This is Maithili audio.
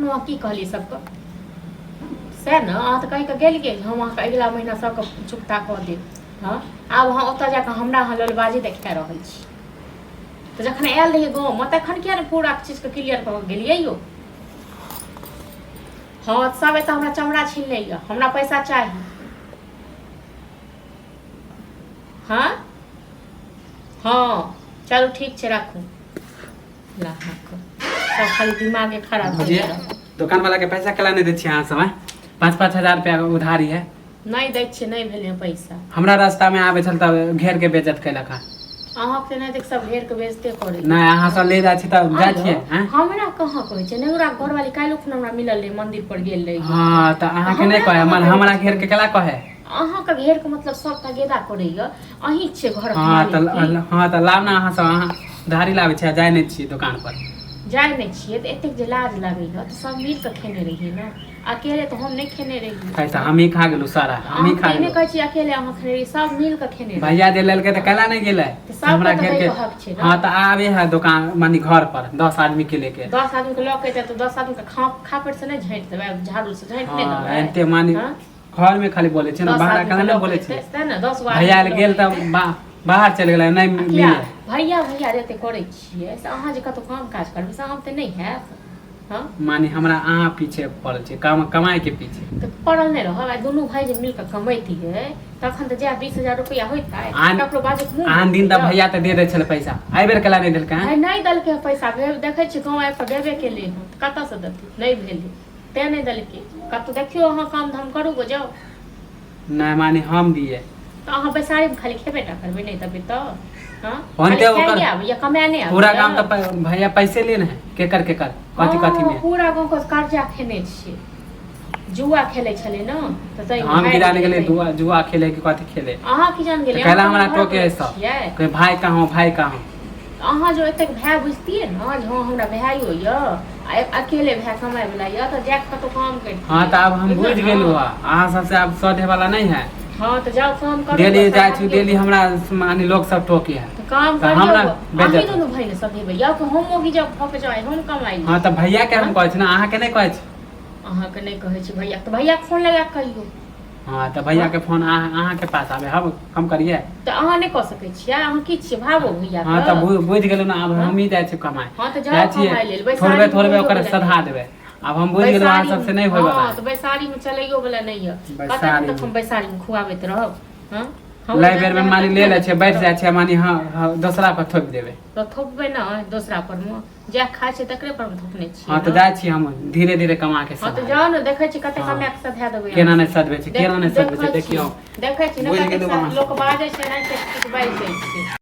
अखनो की कहली सबके सएह ने अहाँ तऽ कहि कऽ गेलियै हम अहाँके अगिला महीना सबके चुकता कऽ देब। हाँ आब अहाँ ओतऽ जाकऽ हमरा अहाँ ललबाजी देखा रहल छी। तऽ जखन आयल रहियै गाँवमे तखन किया ने पूरा चीजके क्लियर कऽ गेलियै यौ। हाँ सब एतऽ हमरा चमड़ा छीन लैया, हमरा पैसा चाही। हाँ हाँ चलू ठीक छै राखू। सब खाली दिमागे खराब हो गया। दुकान वाला के पैसा केला नहीं दै छी अहाँ सब? 5-5 हजार रुपया उधारी है। नहीं दै छियै, नहीं भेलै पैसा। हमरा रास्ता में आबे छल त घेर के बेइज्जत कैलक है। अहाँ के नहीं देख सब घेर के बेइज्जती करे। नहीं अहाँ सब ले जा छी त जा छियै हैं? हमरा कहाँ कहै छै नेउरा घर वाली काल्हि खुना हमरा मिलल रे मंदिर पर गेल रही। हां त अहाँ के नहीं कहे हमरा घेर के केला कहे? अहाँ के घेर के मतलब सबका गेदा करैया अहीं छियै घर के। हां त लाव ना अहाँ सब अहाँ धारी लावे छै जाय नहीं छी दुकान पर। जाय नहीं छियै त एतेक जे लाज लागैया त सब मिल के खेने रहिए ना। अकेले तो हम नहीं खेने रही। कैसा हम ही खा गेलु सारा हम ही खा गेलु। नहीं कहै छी अकेले अहाँ खेने रही, सब मिल के खेने रही। भैया दे लेलके त केला नहीं गेलै हमरा घेर के। हां त आवे है दुकान मानी घर पर 10 आदमी के लेके। 10 आदमी के लके त 10 आदमी के खापर से नहीं झाँट देबै, झाड़ू से झाँट नहीं देबै। एते मानी घर में खाली बोले छै ना, बाहर कला नहीं बोले छै। भैया गेल त बाहर चल गेलै नहीं मिले। भैया जते करै छियै से अहाँ जे कतौ काम काज करबै से हम त नहीं हैत। हां मानी हमरा अहाँ पीछे पड़ल छै काम कमाए के पीछे। त पड़ल नहीं रहब, दुनू भाई जे मिल के कमैतियै तखन त जा 20,000 रुपया होइतै। ककरो बाजे आन दिन त भैया त दे दै छल पैसा, आइ बेर केला नहीं देलकै हैं? नहीं देलकै पैसा, देखै छी गांव आबि के देबे केले हन, कतऽ से देतै? नहीं भेलै ते नहीं देलकै। कतौ देखियो अहाँ काम धाम करू गो जाओ। नहीं मानी हम दिए तो अहाँ बैसारी में खाली खेबे टा करबै नहीं तबे तो। हां होनते ओकर या कमाने आ पूरा काम त भैया पैसे लेने है केकर कथी में पूरा गांव को कर्जा खेने छी। जुआ खेले छले न त तै हम गिराने गेले जुआ खेले के कथी खेले। अहाँ की जान गेले कहला हमरा टोके है सब कोई भाई कहां अहाँ जो एतक भाई बुझतिए न जे हां हमरा भाई होइया अकेले भाई कमाए वाला या त जाक कतो काम कर। हां त अब हम बुझ गेलु अहाँ सबसे अब सधे वाला नहीं है। हां त जाओ काम करो। डेली जाय छी डेली हमरा मानी लोग सब टोके है तो काम कर हमरा बेइज्जत दोनों भाई ने सधे भैया को हम मोगी जब फक जाए हम कमाई। हां त भैया के हम कहै छी ना अहाँ के नहीं कहै छी? अहाँ के नहीं कहै छी भैया त भैया के फोन लगा के कहियो। हां त भैया के फोन अहाँ के पास आबे हम कम करिए त अहाँ नहीं कह सकै छियै, अहाँ की छियै भागो भैया। हां त बुझ गेलु ना अब हम ही जाय छी कमाए। हां त जाओ कमाई लेल थोड़बे ओकर सधा देबे। अब हम बुझ गेलु अहाँ सब से नहीं होय वाला। हां त बैसारी में चलैयो वाला नहीं है, कते तक हम बैसारी में खुआबैत रहब। हां लाई बेर में मानी ले ले छै बैठ जाय छै मानी हां दूसरा पर थोप देबे तो थोपबे ना दूसरा पर में जे खाय छै तकरे पर थोपने छी। हां त जाय छी हम धीरे धीरे कमा के। हां त जाओ न देखै छी कते कमा के सधा देबै। केना नहीं सधबे छै केना नहीं सधबे छै देखियो देखै छी न कते लोक बाजै छै नहीं से किछ बाजै छै।